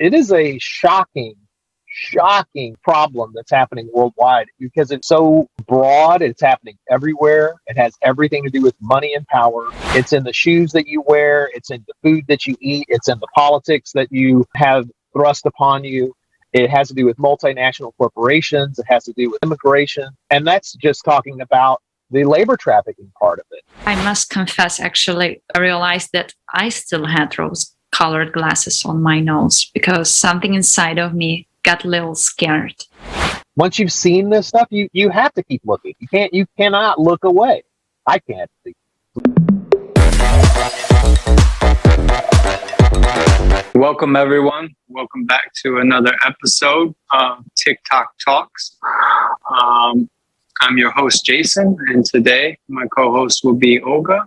it is a shocking problem that's happening worldwide because it's so broad. It's happening everywhere. It has everything to do with money and power. It's in the shoes that you wear. It's in the food that you eat. It's in the politics that you have thrust upon you. It has to do with multinational corporations. It has to do with immigration. And that's just talking about the labor trafficking part of it. I must confess, actually, I realized that I still had rose-colored glasses on my nose because something inside of me got a little scared. Once you've seen this stuff, you have to keep looking. You cannot look away. I can't. Welcome, everyone. Welcome back to another episode of TikTok Talks. I'm your host, Jason, and today my co-host will be Olga.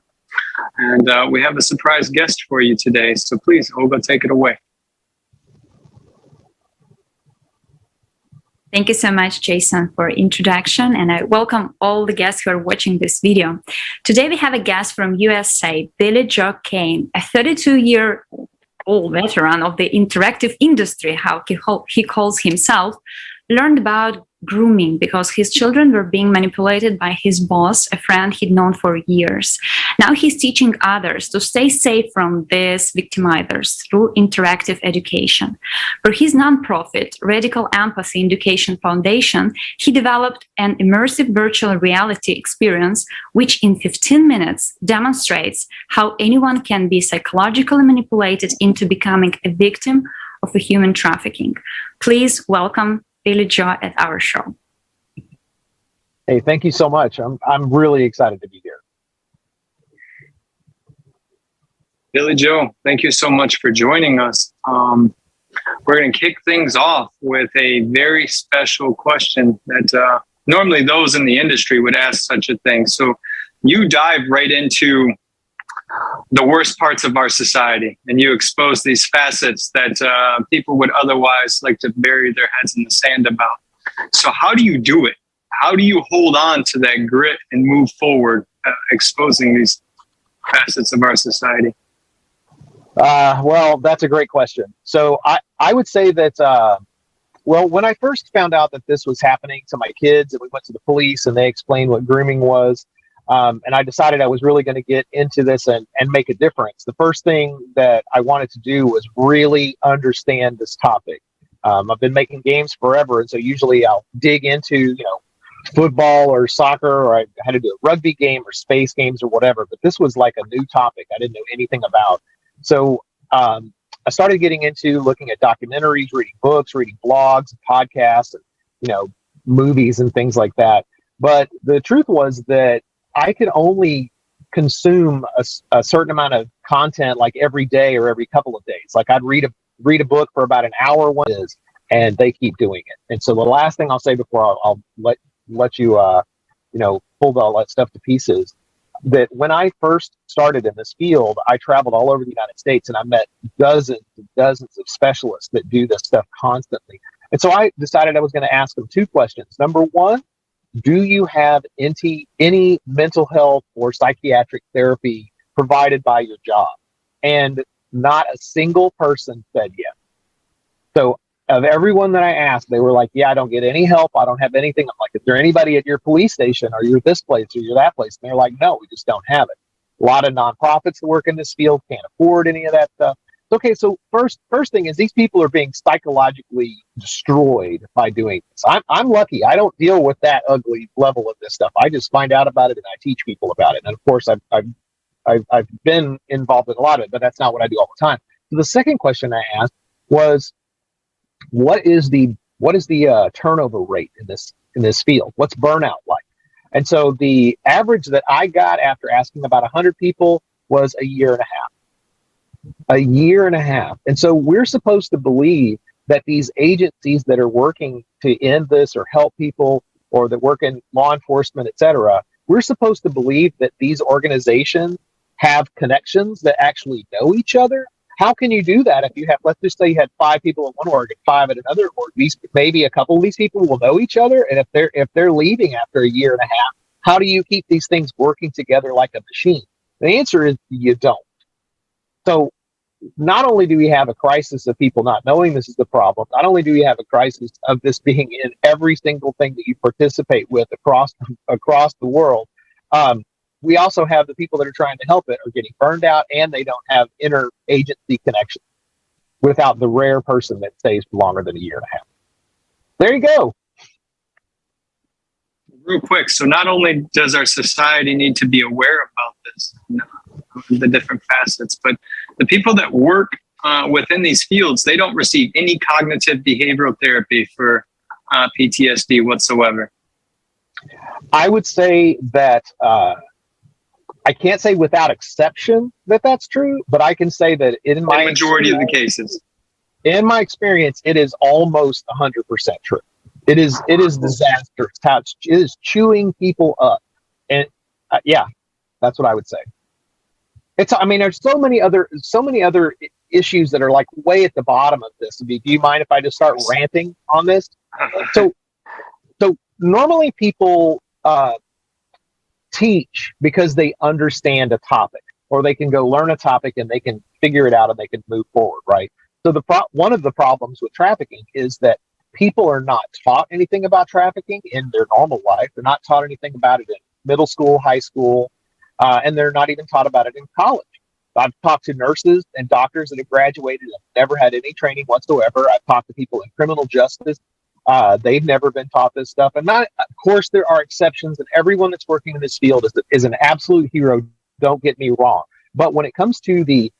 And we have a surprise guest for you today. So please, Olga, take it away. Thank you so much, Jason, for introduction, and I welcome all the guests who are watching this video. Today we have a guest from USA, Billy Joe Cain, a 32-year-old veteran of the interactive industry, how he calls himself, learned about grooming because his children were being manipulated by his boss, a friend he'd known for years. Now he's teaching others to stay safe from these victimizers through interactive education. For his nonprofit, Radical Empathy Education Foundation, he developed an immersive virtual reality experience, which in 15 minutes demonstrates how anyone can be psychologically manipulated into becoming a victim of a human trafficking. Please welcome Billy Joe at our show. Hey, thank you so much. I'm really excited to be here. Billy Joe, thank you so much for joining us. We're going to kick things off with a very special question that normally those in the industry would ask such a thing. So you dive right into the worst parts of our society, and you expose these facets that people would otherwise like to bury their heads in the sand about. So how do you do it? How do you hold on to that grit and move forward, exposing these facets of our society? Well, that's a great question. So I would say that, when I first found out that this was happening to my kids, and we went to the police and they explained what grooming was, and I decided I was really going to get into this and make a difference. The first thing that I wanted to do was really understand this topic. I've been making games forever, and so usually I'll dig into, football or soccer, or I had to do a rugby game or space games or whatever. But this was like a new topic I didn't know anything about. So I started getting into looking at documentaries, reading books, reading blogs, podcasts, and movies and things like that. But the truth was that I could only consume a certain amount of content like every day or every couple of days. Like I'd read a book for about an hour one is, and they keep doing it. And so the last thing I'll say before I'll let you pull all that stuff to pieces, that when I first started in this field, I traveled all over the United States and I met dozens and dozens of specialists that do this stuff constantly. And so I decided I was going to ask them two questions. Number one, do you have any mental health or psychiatric therapy provided by your job? And not a single person said yes. So of everyone that I asked, they were like, yeah, I don't get any help. I don't have anything. I'm like, is there anybody at your police station? Are you at this place? Or you're that place? And they're like, no, we just don't have it. A lot of nonprofits that work in this field can't afford any of that stuff. Okay, so first thing is these people are being psychologically destroyed by doing this. I'm lucky. I don't deal with that ugly level of this stuff. I just find out about it and I teach people about it. And of course, I've been involved in a lot of it, but that's not what I do all the time. So the second question I asked was, what is the turnover rate in this field? What's burnout like? And so the average that I got after asking about 100 people was a year and a half. A year and a half. And so we're supposed to believe that these agencies that are working to end this or help people or that work in law enforcement, et cetera, we're supposed to believe that these organizations have connections that actually know each other. How can you do that if you have, let's just say you had 5 people in one org and 5 at another org? Maybe a couple of these people will know each other. And if they're leaving after a year and a half, how do you keep these things working together like a machine? The answer is you don't. So not only do we have a crisis of people not knowing this is the problem, not only do we have a crisis of this being in every single thing that you participate with across the world, we also have the people that are trying to help it are getting burned out, and they don't have interagency connection without the rare person that stays for longer than a year and a half. There you go. Real quick, so not only does our society need to be aware about this, the different facets, but the people that work within these fields, they don't receive any cognitive behavioral therapy for PTSD whatsoever. I would say that I can't say without exception that that's true, but I can say that in my majority of the cases, in my experience, it is almost 100% true. It is disastrous. It is chewing people up, and yeah, that's what I would say. There's so many other issues that are like way at the bottom of this. Do you mind if I just start ranting on this? So normally people teach because they understand a topic, or they can go learn a topic and they can figure it out and they can move forward, right? So one of the problems with trafficking is that people are not taught anything about trafficking in their normal life. They're not taught anything about it in middle school, high school, and they're not even taught about it in college. I've talked to nurses and doctors that have graduated and never had any training whatsoever. I've talked to people in criminal justice. They've never been taught this stuff. And of course, there are exceptions, and everyone that's working in this field is an absolute hero. Don't get me wrong. But when it comes to the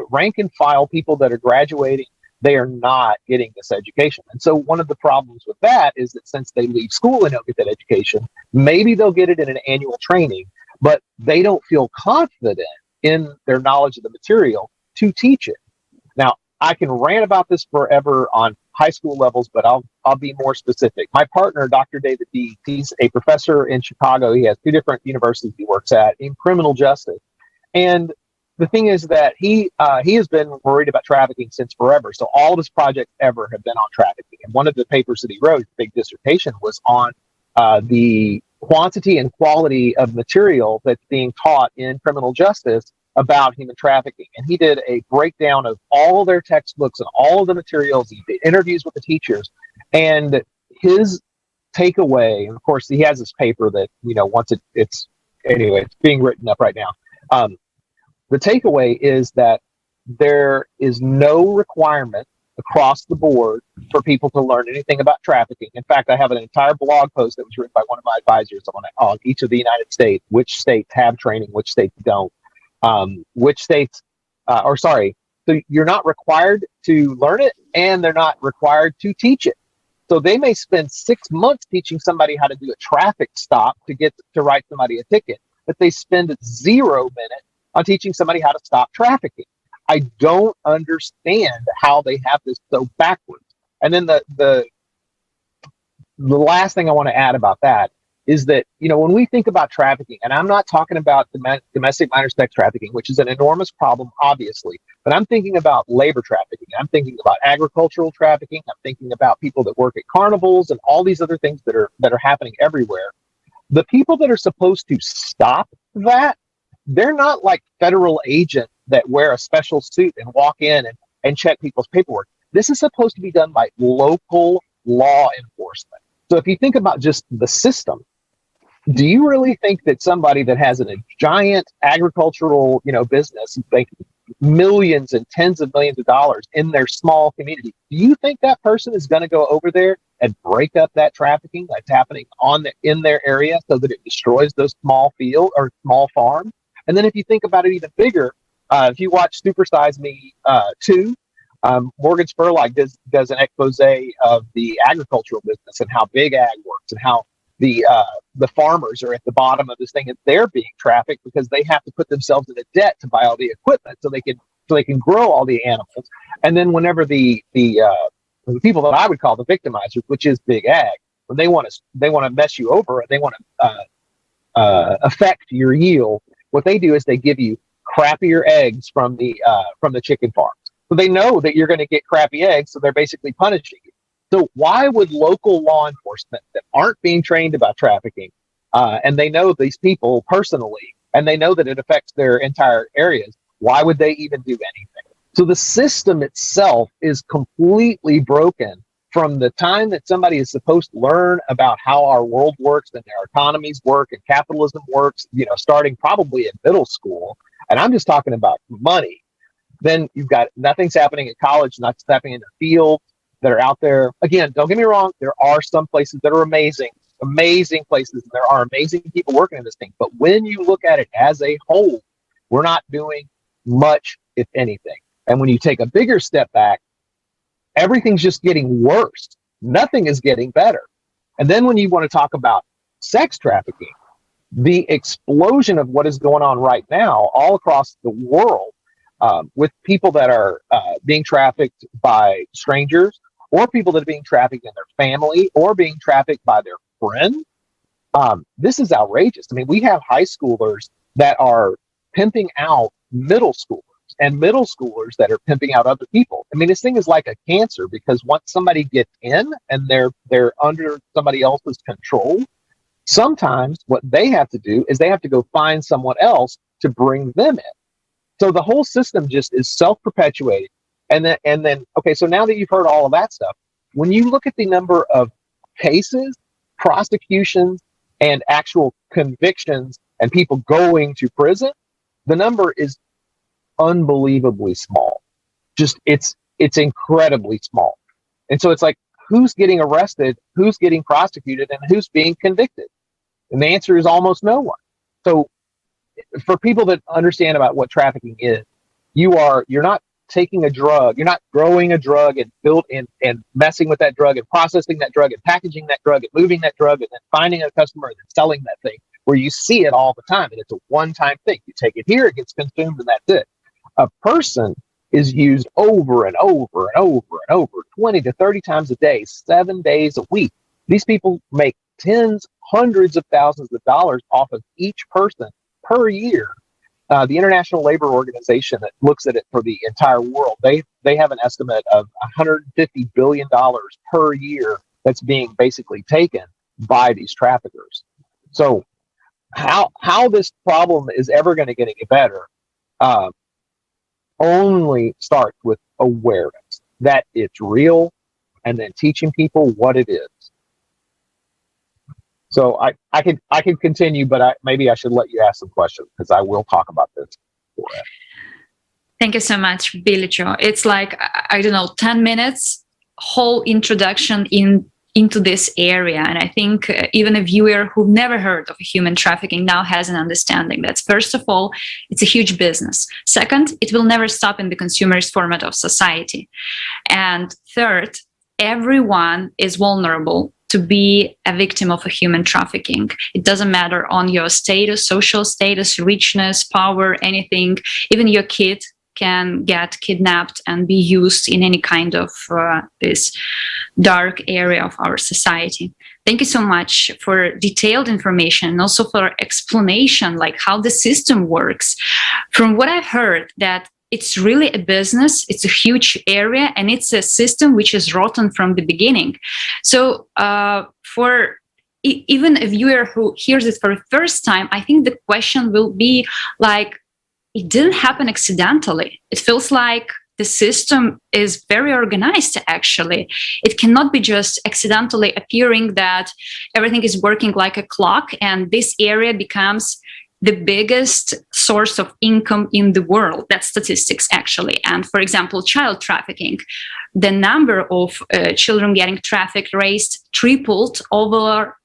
rank and file people that are graduating, they are not getting this education. And so one of the problems with that is that since they leave school and don't get that education, maybe they'll get it in an annual training, but they don't feel confident in their knowledge of the material to teach it. Now, I can rant about this forever on high school levels, but I'll be more specific. My partner, Dr. David D., he's a professor in Chicago. He has 2 different universities he works at in criminal justice. And the thing is that he has been worried about trafficking since forever. So all of his projects ever have been on trafficking. And one of the papers that he wrote, his big dissertation, was on the quantity and quality of material that's being taught in criminal justice about human trafficking. And he did a breakdown of all their textbooks and all of the materials. He did interviews with the teachers. And his takeaway, and of course, he has this paper that, once it's being written up right now. The takeaway is that there is no requirement across the board for people to learn anything about trafficking. In fact, I have an entire blog post that was written by one of my advisors on each of the United States, which states have training, which states don't, so you're not required to learn it, and they're not required to teach it. So they may spend 6 months teaching somebody how to do a traffic stop to write somebody a ticket, but they spend 0 minutes on teaching somebody how to stop trafficking. I don't understand how they have this so backwards. And then the last thing I want to add about that is that, when we think about trafficking, and I'm not talking about domestic minor sex trafficking, which is an enormous problem, obviously, but I'm thinking about labor trafficking. I'm thinking about agricultural trafficking. I'm thinking about people that work at carnivals and all these other things that are happening everywhere. The people that are supposed to stop that, they're not like federal agents that wear a special suit and walk in and check people's paperwork. This is supposed to be done by local law enforcement. So if you think about just the system, do you really think that somebody that has a giant agricultural, business, making millions and tens of millions of dollars in their small community, do you think that person is going to go over there and break up that trafficking that's happening in their area so that it destroys those small field or small farms? And then if you think about it even bigger, if you watch Super Size Me 2, Morgan Spurlock does an expose of the agricultural business and how big ag works and how the farmers are at the bottom of this thing and they're being trafficked because they have to put themselves in a debt to buy all the equipment so they can grow all the animals. And then whenever the people that I would call the victimizers, which is big ag, when they want to mess you over, they want to affect your yield. What they do is they give you crappier eggs from the chicken farms. So they know that you're going to get crappy eggs, so they're basically punishing you. So why would local law enforcement that aren't being trained about trafficking, and they know these people personally, and they know that it affects their entire areas, why would they even do anything? So the system itself is completely broken from the time that somebody is supposed to learn about how our world works and our economies work and capitalism works, starting probably in middle school. And I'm just talking about money. Then you've got nothing's happening in college, nothing's happening in the field that are out there. Again, don't get me wrong. There are some places that are amazing places. And there are amazing people working in this thing. But when you look at it as a whole, we're not doing much, if anything. And when you take a bigger step back, everything's just getting worse. Nothing is getting better. And then when you want to talk about sex trafficking, the explosion of what is going on right now all across the world, with people that are being trafficked by strangers, or people that are being trafficked in their family, or being trafficked by their friend. This is outrageous. I mean, we have high schoolers that are pimping out middle schoolers, and middle schoolers that are pimping out other people. I mean, this thing is like a cancer, because once somebody gets in and they're under somebody else's control, sometimes what they have to do is they have to go find someone else to bring them in. So the whole system just is self-perpetuating. And then, okay, so now that you've heard all of that stuff, when you look at the number of cases, prosecutions, and actual convictions and people going to prison, the number is unbelievably small. Just it's incredibly small. And so it's like, who's getting arrested, who's getting prosecuted, and who's being convicted? And the answer is almost no one. So for people that understand about what trafficking is, you're not taking a drug, you're not growing a drug and messing with that drug and processing that drug and packaging that drug and moving that drug and then finding a customer and then selling that thing, where you see it all the time and it's a one-time thing. You take it here, it gets consumed, and that's it. A person is used over and over and over and over 20 to 30 times a day, 7 days a week. These people make tens, hundreds of thousands of dollars off of each person per year. The International Labor Organization that looks at it for the entire world, they have an estimate of $150 billion per year that's being basically taken by these traffickers. So how this problem is ever going to get any better only starts with awareness that it's real, and then teaching people what it is. So I could continue, but maybe I should let you ask some questions, because I will talk about this. Thank you so much, Billy Joe. It's like, I don't know, 10 minutes, whole introduction into this area. And I think even a viewer who never heard of human trafficking now has an understanding that, first of all, it's a huge business. Second, it will never stop in the consumerist format of society. And third, everyone is vulnerable to be a victim of a human trafficking. It doesn't matter on your status, social status, richness, power, anything. Even your kid can get kidnapped and be used in any kind of this dark area of our society. Thank you so much for detailed information, and also for explanation, like how the system works. From what I've heard, that it's really a business, it's a huge area, and it's a system which is rotten from the beginning. So for even a viewer who hears it for the first time, I think the question will be like, it didn't happen accidentally. It feels like the system is very organized, actually. It cannot be just accidentally appearing that everything is working like a clock and this area becomes the biggest source of income in the world. That's statistics, actually. And for example, child trafficking, the number of children getting trafficked raised tripled over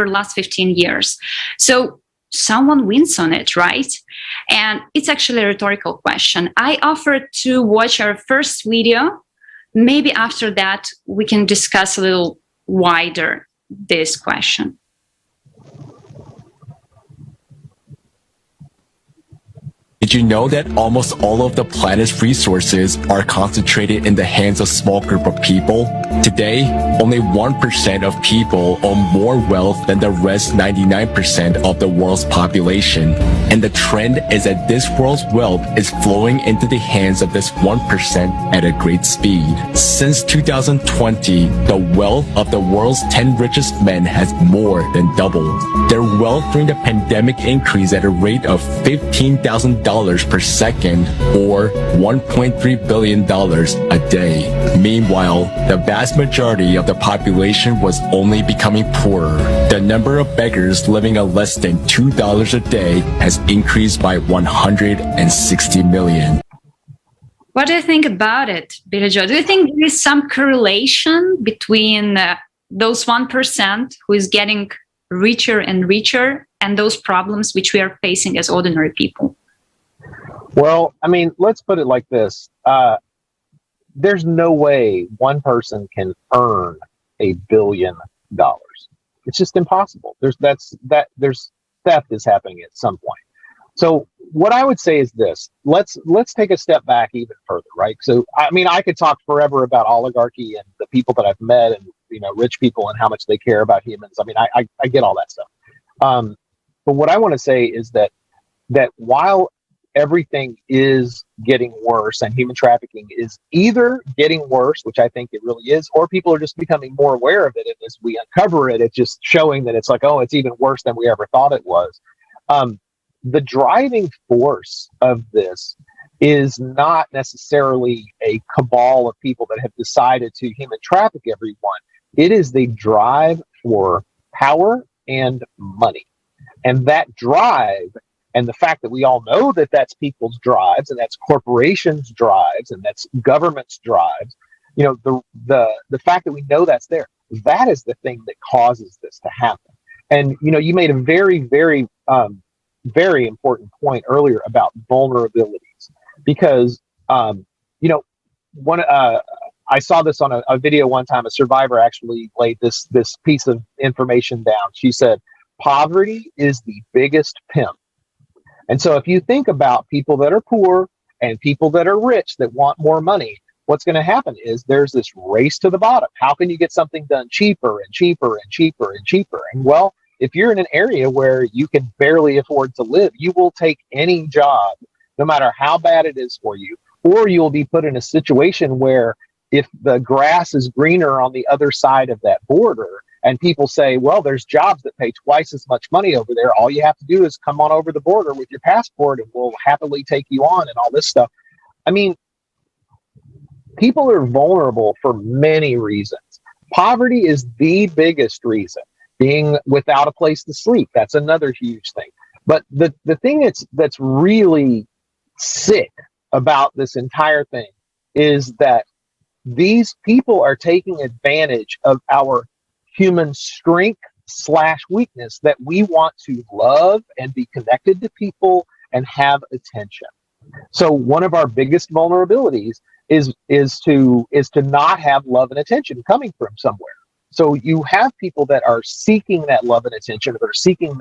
last 15 years. So someone wins on it, right? And it's actually a rhetorical question. I offered to watch our first video. Maybe after that, we can discuss a little wider this question. Did you know that almost all of the planet's resources are concentrated in the hands of a small group of people? Today, only 1% of people own more wealth than the rest 99% of the world's population. And the trend is that this world's wealth is flowing into the hands of this 1% at a great speed. Since 2020, the wealth of the world's 10 richest men has more than doubled. Their wealth during the pandemic increased at a rate of $15,000 per second, or $1.3 billion a day. Meanwhile, the vast majority of the population was only becoming poorer. The number of beggars living on less than $2 a day has increased by 160 million. What do you think about it, Billy Joe? Do you think there is some correlation between those 1% who is getting richer and richer and those problems which we are facing as ordinary people? Well, I mean, let's put it like this. There's no way one person can earn $1 billion. It's just impossible. There's theft is happening at some point. So what I would say is this: let's take a step back even further, right? So I mean, I could talk forever about oligarchy and the people that I've met, and rich people and how much they care about humans. I mean, I get all that stuff. But what I want to say is that while everything is getting worse and human trafficking is either getting worse, which I think it really is, or people are just becoming more aware of it, and as we uncover it, it's just showing that it's like, oh, it's even worse than we ever thought it was. The driving force of this is not necessarily a cabal of people that have decided to human traffic everyone. It is the drive for power and money. And that drive, and the fact that we all know that that's people's drives, and that's corporations' drives, and that's governments' drives, the fact that we know that's there, that is the thing that causes this to happen. And, you made a very, very, very important point earlier about vulnerabilities, because I saw this on a video one time. A survivor actually laid this piece of information down. She said, poverty is the biggest pimp. And so if you think about people that are poor and people that are rich that want more money, what's going to happen is there's this race to the bottom. How can you get something done cheaper and cheaper and cheaper and cheaper? And well, if you're in an area where you can barely afford to live, you will take any job, no matter how bad it is for you, or you'll be put in a situation where if the grass is greener on the other side of that border, and people say, well, there's jobs that pay twice as much money over there, all you have to do is come on over the border with your passport and we'll happily take you on and all this stuff. I mean, people are vulnerable for many reasons. Poverty is the biggest reason. Being without a place to sleep, that's another huge thing. But the thing that's really sick about this entire thing is that these people are taking advantage of our human strength / weakness, that we want to love and be connected to people and have attention. So one of our biggest vulnerabilities is to not have love and attention coming from somewhere. So you have people that are seeking that love and attention, or seeking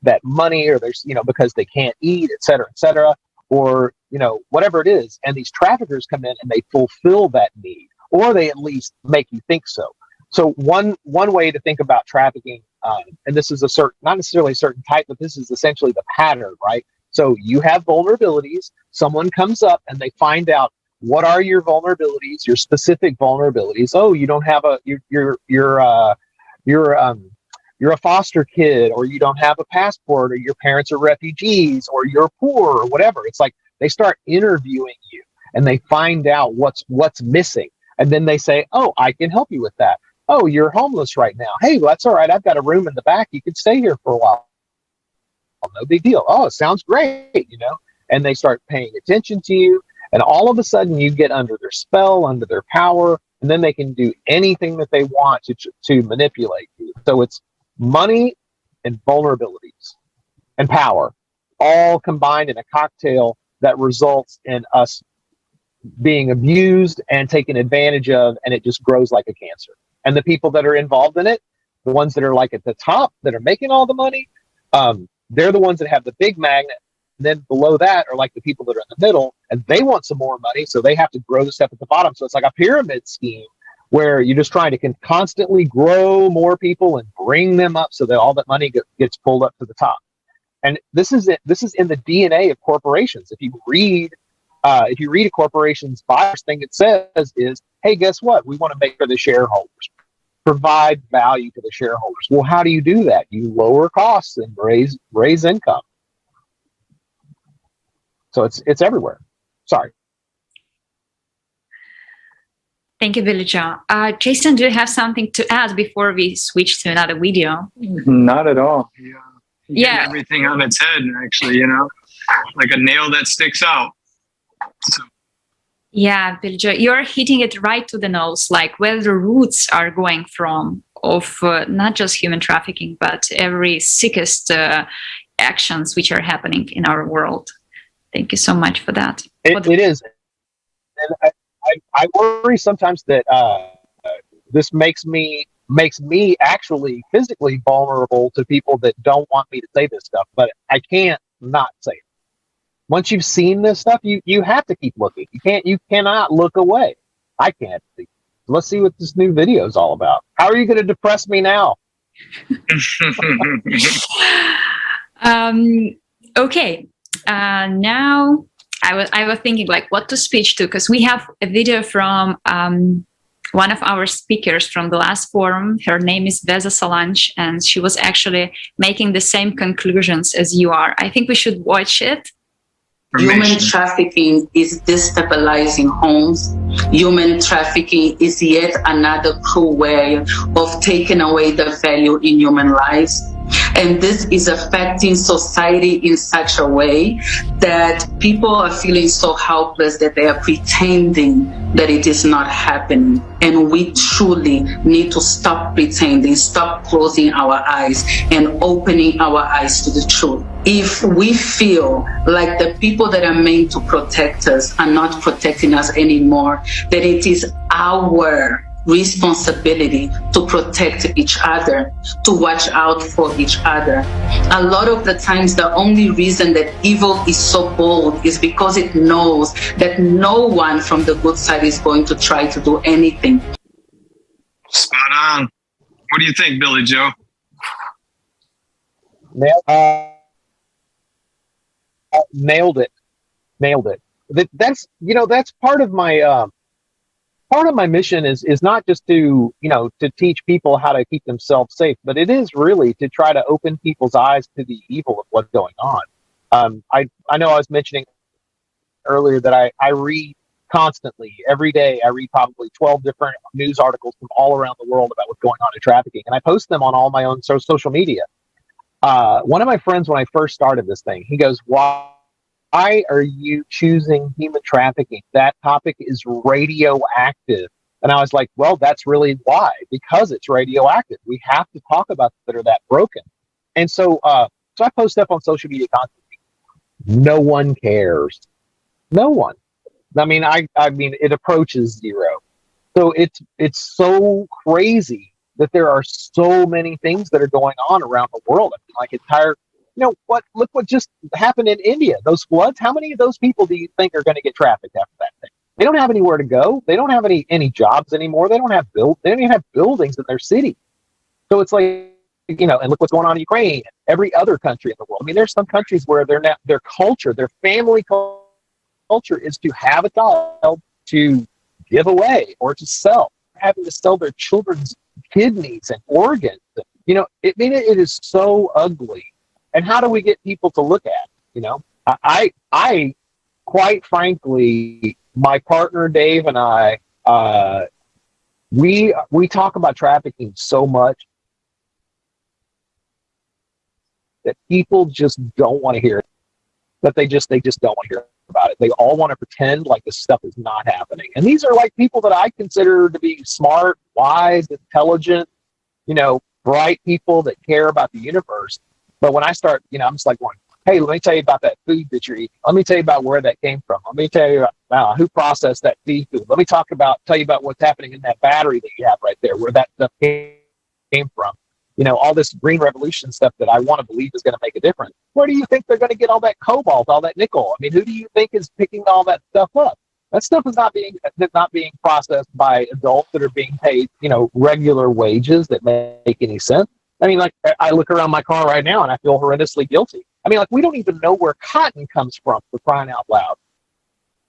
that money, or there's, because they can't eat, et cetera, or, whatever it is. And these traffickers come in and they fulfill that need, or they at least make you think so. So one way to think about trafficking, and this is not necessarily a certain type, but this is essentially the pattern, right? So you have vulnerabilities, someone comes up and they find out, what are your vulnerabilities, your specific vulnerabilities? Oh, you don't have you're a foster kid, or you don't have a passport, or your parents are refugees, or you're poor, or whatever. It's like they start interviewing you and they find out what's missing. And then they say, oh, I can help you with that. Oh, you're homeless right now. Hey, well, that's all right. I've got a room in the back. You can stay here for a while. No big deal. Oh, it sounds great, And they start paying attention to you. And all of a sudden you get under their spell, under their power, and then they can do anything that they want to manipulate you. So it's money and vulnerabilities and power all combined in a cocktail that results in us being abused and taken advantage of, and it just grows like a cancer. And the people that are involved in it, the ones that are like at the top that are making all the money, they're the ones that have the big magnet. And then below that are like the people that are in the middle, and they want some more money, so they have to grow the stuff at the bottom. So it's like a pyramid scheme where you're just trying to constantly grow more people and bring them up so that all that money gets pulled up to the top. And this is it. This is in the DNA of corporations. If you read a corporation's bio, first thing it says is, hey, guess what? We want to make for the shareholders, provide value to the shareholders. Well, how do you do that? You lower costs and raise income. So it's everywhere. Sorry. Thank you, Billy Joe. Jason, do you have something to add before we switch to another video? Not at all. Yeah. Yeah. Everything on its head, actually, like a nail that sticks out. So. Yeah, Billy Joe, you're hitting it right to the nose, like where the roots are going from of not just human trafficking, but every sickest actions which are happening in our world. Thank you so much for that. It is. And I worry sometimes that this makes me actually physically vulnerable to people that don't want me to say this stuff, but I can't not say it. Once you've seen this stuff, you have to keep looking. You cannot look away. I can't. Let's see what this new video is all about. How are you going to depress me now? Okay. Now I was thinking like what to speech to, because we have a video from one of our speakers from the last forum. Her name is Veza Solange, and she was actually making the same conclusions as you are. I think we should watch it. Human trafficking is destabilizing homes. Human trafficking is yet another cruel way of taking away the value in human lives. And this is affecting society in such a way that people are feeling so helpless that they are pretending that it is not happening. And we truly need to stop pretending, stop closing our eyes and opening our eyes to the truth. If we feel like the people that are meant to protect us are not protecting us anymore, that it is our responsibility to protect each other, to watch out for each other. A lot of the times, the only reason that evil is so bold is because it knows that no one from the good side is going to try to do anything. Spot on. What do you think, Billy Joe? Nailed it. That's that's part of my mission is not just to teach people how to keep themselves safe, but it is really to try to open people's eyes to the evil of what's going on. I know I was mentioning earlier that I read constantly every day. I read probably 12 different news articles from all around the world about what's going on in trafficking, and I post them on all my own social media. One of my friends, when I first started this thing, he goes, why are you choosing human trafficking? That topic is radioactive. And I was like, well, that's really why, because it's radioactive. We have to talk about that are that broken. And so I post stuff on social media constantly. No one cares. No one. I mean, it approaches zero. So it's so crazy that there are so many things that are going on around the world. I mean, like entire, look what just happened in India. Those floods, how many of those people do you think are going to get trafficked after that thing? They don't have anywhere to go. They don't have any jobs anymore. They don't even have buildings in their city. So it's like, and look what's going on in Ukraine, every other country in the world. I mean, there's some countries where their culture, their family culture is to have a child to give away or to sell, having to sell their children's kidneys and organs. It is so ugly. And how do we get people to look at it? I quite frankly, my partner Dave and I, we talk about trafficking so much that people just don't want to hear it. That they just don't want to hear about it. They all want to pretend like this stuff is not happening. And these are like people that I consider to be smart, wise, intelligent, bright people that care about the universe. But when I start, I'm just like going, hey, let me tell you about that food that you're eating. Let me tell you about where that came from. Let me tell you about who processed that seafood. Let me tell you about what's happening in that battery that you have right there, where that stuff came from. All this green revolution stuff that I want to believe is going to make a difference. Where do you think they're going to get all that cobalt, all that nickel? I mean, who do you think is picking all that stuff up? That stuff is not being processed by adults that are being paid, regular wages that make any sense. I mean, like, I look around my car right now and I feel horrendously guilty. I mean, like, we don't even know where cotton comes from, for crying out loud.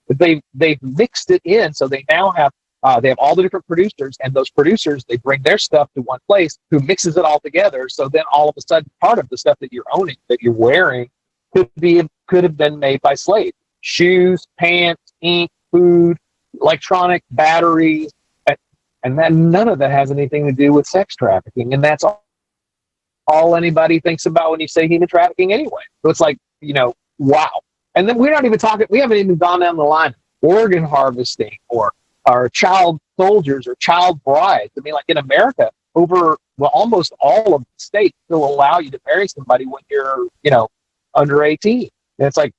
But they've mixed it in, so they now have they have all the different producers, and those producers, they bring their stuff to one place, who mixes it all together. So then all of a sudden, part of the stuff that you're owning, that you're wearing, could have been made by slaves. shoes, pants, ink, food, electronic, batteries, and then none of that has anything to do with sex trafficking. And that's all anybody thinks about when you say human trafficking anyway. So it's like, wow. And then we're not even talking, we haven't even gone down the line, organ harvesting or child soldiers or child brides. I mean, like in America, almost all of the states still allow you to marry somebody when you're, under 18. And it's like,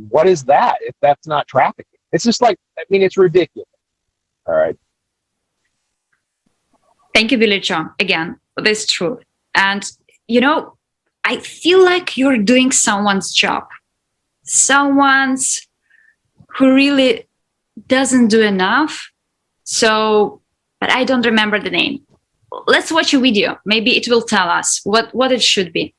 what is that if that's not trafficking? It's just like, it's ridiculous. All right. Thank you, Billy Joe, again, for this truth. And, I feel like you're doing someone's job. Someone's who really doesn't do enough. So, but I don't remember the name. Let's watch a video. Maybe it will tell us what it should be.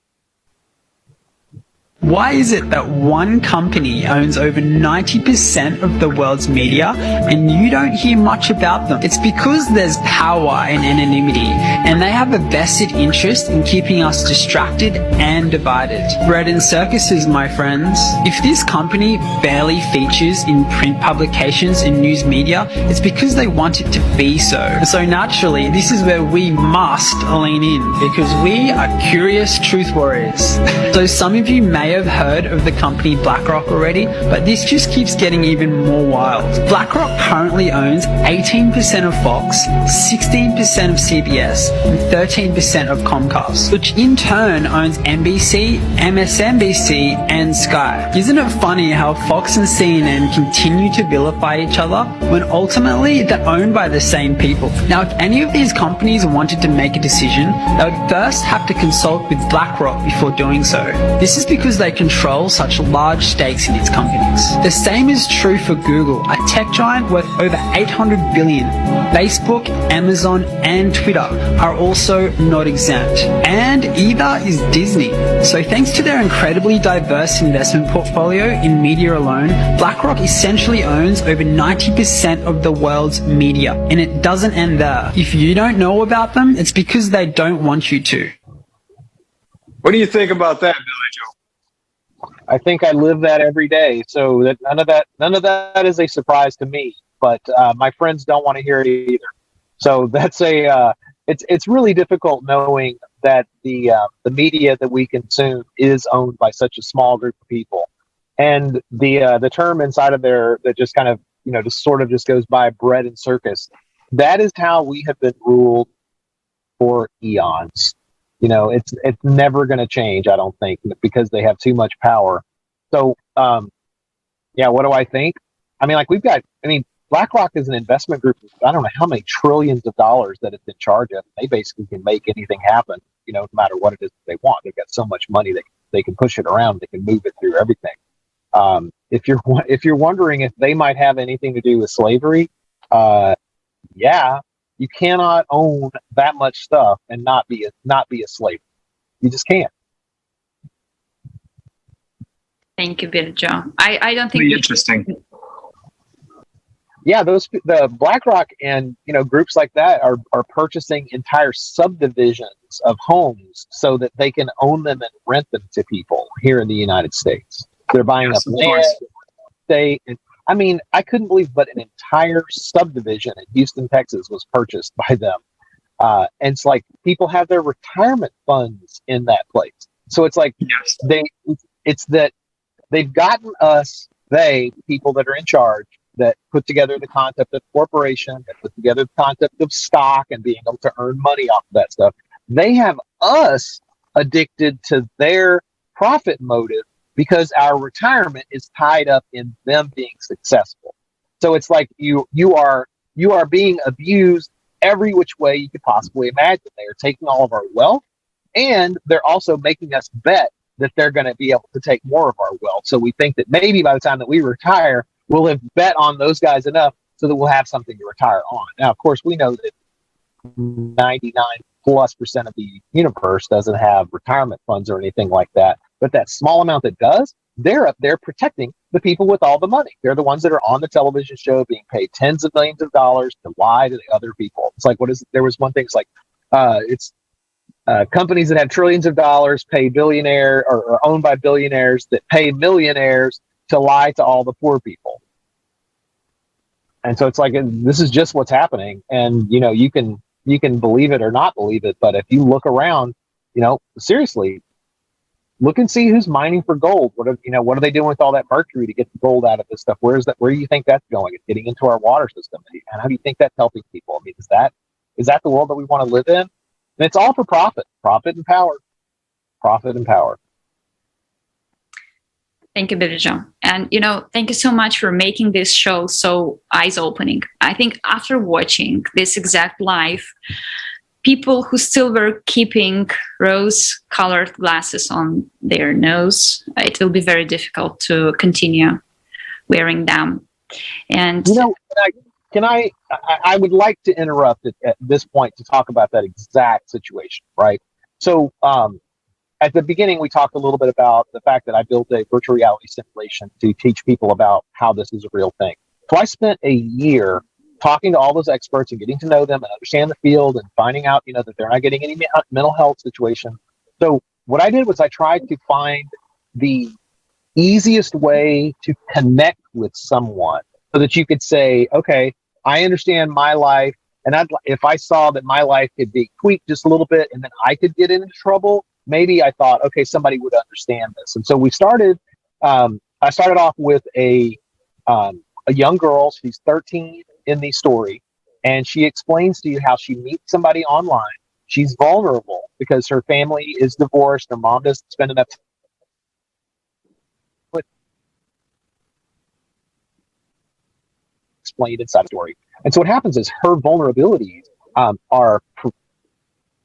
Why is it that one company owns over 90% of the world's media and you don't hear much about them? It's because there's power in anonymity and they have a vested interest in keeping us distracted and divided. Bread and circuses, my friends. If this company barely features in print publications and news media, it's because they want it to be so. So naturally, this is where we must lean in because we are curious truth warriors. So some of you may have heard of the company BlackRock already, but this just keeps getting even more wild. BlackRock currently owns 18% of Fox, 16% of CBS, and 13% of Comcast, which in turn owns NBC, MSNBC, and Sky. Isn't it funny how Fox and CNN continue to vilify each other when ultimately they're owned by the same people? Now, if any of these companies wanted to make a decision, they would first have to consult with BlackRock before doing so. This is because they control such large stakes in its companies. The same is true for Google, a tech giant worth over $800 billion. Facebook, Amazon, and Twitter are also not exempt. And either is Disney. So thanks to their incredibly diverse investment portfolio in media alone, BlackRock essentially owns over 90% of the world's media. And it doesn't end there. If you don't know about them, it's because they don't want you to. What do you think about that, Billy Joe? I think I live that every day. So that none of that is a surprise to me, but my friends don't want to hear it either. So that's it's really difficult knowing that the media that we consume is owned by such a small group of people. And the term inside of there that just kind of, just goes by bread and circus. That is how we have been ruled for eons. It's never going to change, I don't think, because they have too much power. So, what do I think? BlackRock is an investment group. I don't know how many trillions of dollars that it's in charge of. They basically can make anything happen, no matter what it is that they want. They've got so much money that they can push it around. They can move it through everything. If you're wondering if they might have anything to do with slavery, you cannot own that much stuff and not be a slave. You just can't. Thank you, Billy Joe. I don't think interesting. Yeah, the BlackRock and groups like that are purchasing entire subdivisions of homes so that they can own them and rent them to people here in the United States. They're buying up land, state. I couldn't believe, but an entire subdivision in Houston, Texas, was purchased by them. And it's like people have their retirement funds in that place. So it's like it's that they've gotten us, people that are in charge, that put together the concept of corporation, that put together the concept of stock and being able to earn money off of that stuff. They have us addicted to their profit motive because our retirement is tied up in them being successful. So it's like you are being abused every which way you could possibly imagine. They are taking all of our wealth, and they're also making us bet that they're going to be able to take more of our wealth. So we think that maybe by the time that we retire, we'll have bet on those guys enough so that we'll have something to retire on. Now, of course, we know that 99+% of the universe doesn't have retirement funds or anything like that. But that small amount that does, they're up there protecting the people with all the money. They're the ones that are on the television show being paid tens of millions of dollars to lie to the other people. It's like, there was one thing, it's like, companies that have trillions of dollars pay billionaire or are owned by billionaires that pay millionaires to lie to all the poor people. And so it's like, this is just what's happening. And, you know, you can believe it or not believe it. But if you look around, you know, seriously, look and see who's mining for gold. What are they doing with all that mercury to get the gold out of this stuff? Where do you think that's going? It's getting into our water system. And how do you think that's helping people? I mean, is that the world that we want to live in? And it's all for profit and power, profit and power. Thank you, Billy Joe. And, you know, thank you so much for making this show so eyes-opening. I think after watching this exact live, people who still were keeping rose-colored glasses on their nose, it will be very difficult to continue wearing them. And, you know, I would like to interrupt at this point to talk about that exact situation, right? So, at the beginning, we talked a little bit about the fact that I built a virtual reality simulation to teach people about how this is a real thing. So I spent a year talking to all those experts and getting to know them and understand the field and finding out, you know, that they're not getting any mental health situation. So what I did was I tried to find the easiest way to connect with someone so that you could say, okay, I understand my life. And if I saw that my life could be tweaked just a little bit and then I could get into trouble, maybe I thought, okay, somebody would understand this. And so we started, I started off with a young girl. She's 13 in the story. And she explains to you how she meets somebody online. She's vulnerable because her family is divorced. Her mom doesn't spend enough time explained inside the story. And so what happens is her vulnerabilities are,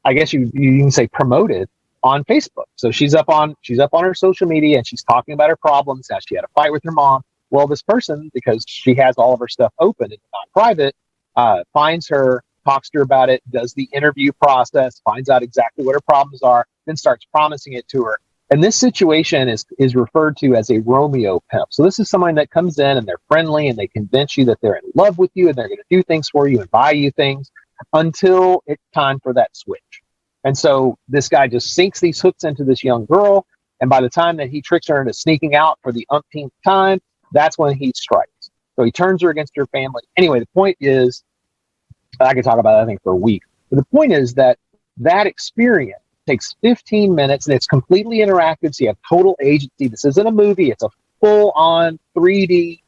I guess you can say, promoted on Facebook. So she's up on her social media and she's talking about her problems, how she had a fight with her mom. Well, this person, because she has all of her stuff open and not private, finds her, talks to her about it, does the interview process, finds out exactly what her problems are, then starts promising it to her. And this situation is referred to as a Romeo pimp. So this is someone that comes in and they're friendly and they convince you that they're in love with you and they're going to do things for you and buy you things until it's time for that switch. And so this guy just sinks these hooks into this young girl. And by the time that he tricks her into sneaking out for the umpteenth time, that's when he strikes. So he turns her against her family. Anyway, the point is, I could talk about that, I think, for a week. But the point is that experience takes 15 minutes and it's completely interactive. So you have total agency. This isn't a movie. It's a full-on 3D,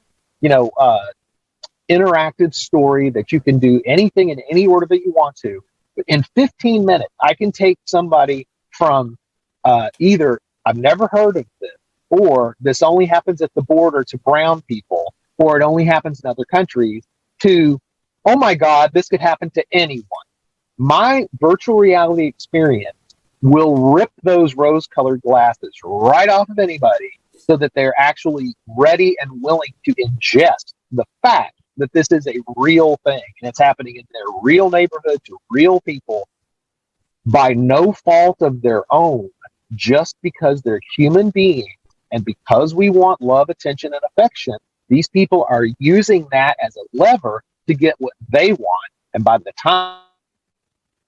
interactive story that you can do anything in any order that you want to. In 15 minutes, I can take somebody from either I've never heard of this, or this only happens at the border to brown people, or it only happens in other countries, to, oh my God, this could happen to anyone. My virtual reality experience will rip those rose-colored glasses right off of anybody so that they're actually ready and willing to ingest the fact that this is a real thing and it's happening in their real neighborhood to real people by no fault of their own, just because they're human beings. And because we want love, attention, and affection, these people are using that as a lever to get what they want. And by the time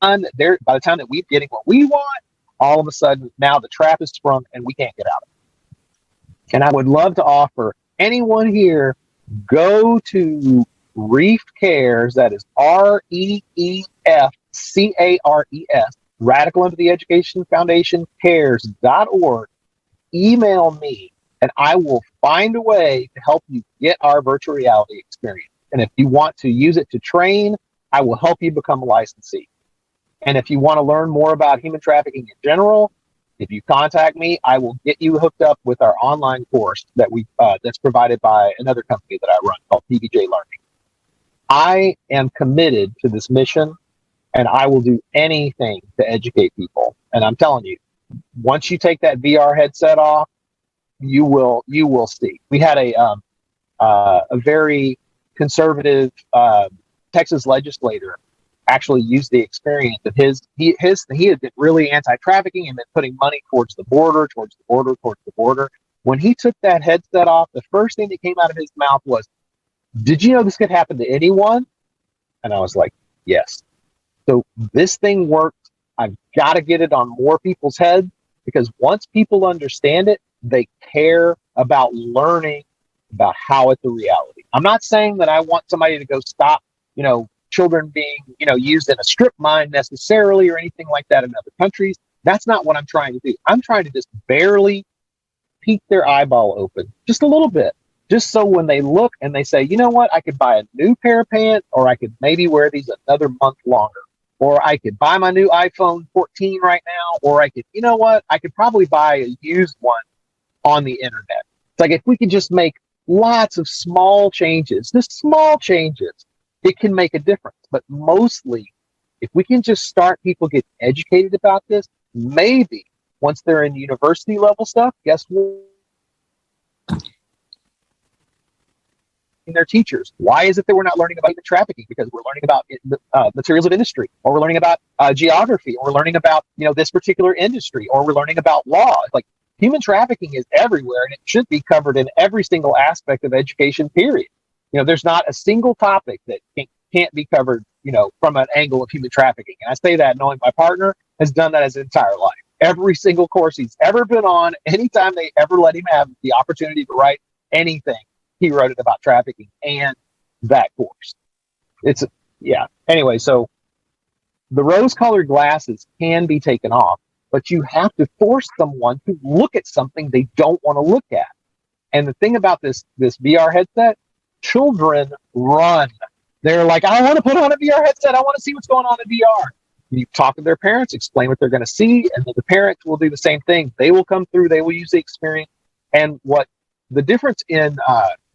that we're getting what we want, all of a sudden now the trap is sprung and we can't get out of it. And I would love to offer anyone here, go to Reef Cares, that is REEF CARES, Radical Empathy Education Foundation cares.org. Email me and I will find a way to help you get our virtual reality experience. And if you want to use it to train, I will help you become a licensee. And if you want to learn more about human trafficking in general, if you contact me, I will get you hooked up with our online course that's provided by another company that I run called PBJ Learning. I am committed to this mission, and I will do anything to educate people. And I'm telling you, once you take that VR headset off, you will see. We had a very conservative Texas legislator actually used the experience of he had been really anti-trafficking and been putting money towards the border. When he took that headset off, the first thing that came out of his mouth was, "Did you know this could happen to anyone?" And I was like, yes. So this thing works. I've got to get it on more people's heads, because once people understand it, they care about learning about how it's a reality. I'm not saying that I want somebody to go stop, children being, used in a strip mine necessarily or anything like that in other countries. That's not what I'm trying to do. I'm trying to just barely peek their eyeball open just a little bit. Just so when they look and they say, you know what, I could buy a new pair of pants, or I could maybe wear these another month longer, or I could buy my new iPhone 14 right now, or I could, I could probably buy a used one on the internet. It's like if we could just make lots of small changes, it can make a difference. But mostly, if we can just start people getting educated about this, maybe once they're in university level stuff, guess what? Their teachers. Why is it that we're not learning about human trafficking? Because we're learning about materials of industry, or we're learning about geography, or we're learning about this particular industry, or we're learning about law. Like human trafficking is everywhere, and it should be covered in every single aspect of education. Period. There's not a single topic that can't be covered, from an angle of human trafficking. And I say that knowing my partner has done that his entire life. Every single course he's ever been on, anytime they ever let him have the opportunity to write anything, he wrote it about trafficking and that course. Anyway, so the rose-colored glasses can be taken off, but you have to force someone to look at something they don't want to look at. And the thing about this VR headset, children run. They're like, I want to put on a VR headset. I want to see what's going on in VR. You talk to their parents, explain what they're going to see, and then the parents will do the same thing. They will come through. They will use the experience. And what the difference in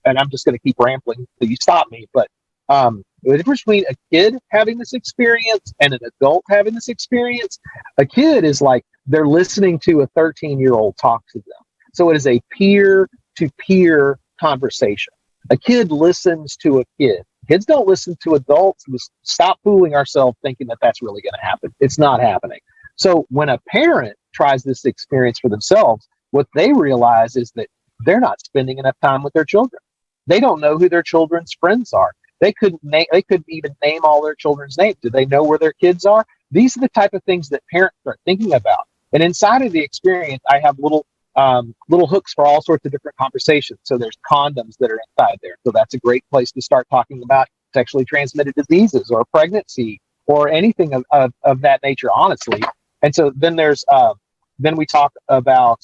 and I'm just going to keep rambling till you stop me, but the difference between a kid having this experience and an adult having this experience, a kid is like they're listening to a 13-year-old talk to them. So it is a peer-to-peer conversation. A kid listens to a kid. Kids don't listen to adults. We stop fooling ourselves thinking that that's really going to happen. It's not happening. So when a parent tries this experience for themselves, what they realize is that they're not spending enough time with their children. They don't know who their children's friends are. They couldn't even name all their children's names. Do they know where their kids are? These are the type of things that parents are thinking about. And inside of the experience, I have little hooks for all sorts of different conversations. So there's condoms that are inside there. So that's a great place to start talking about sexually transmitted diseases or pregnancy or anything of that nature, honestly. And so then then we talk about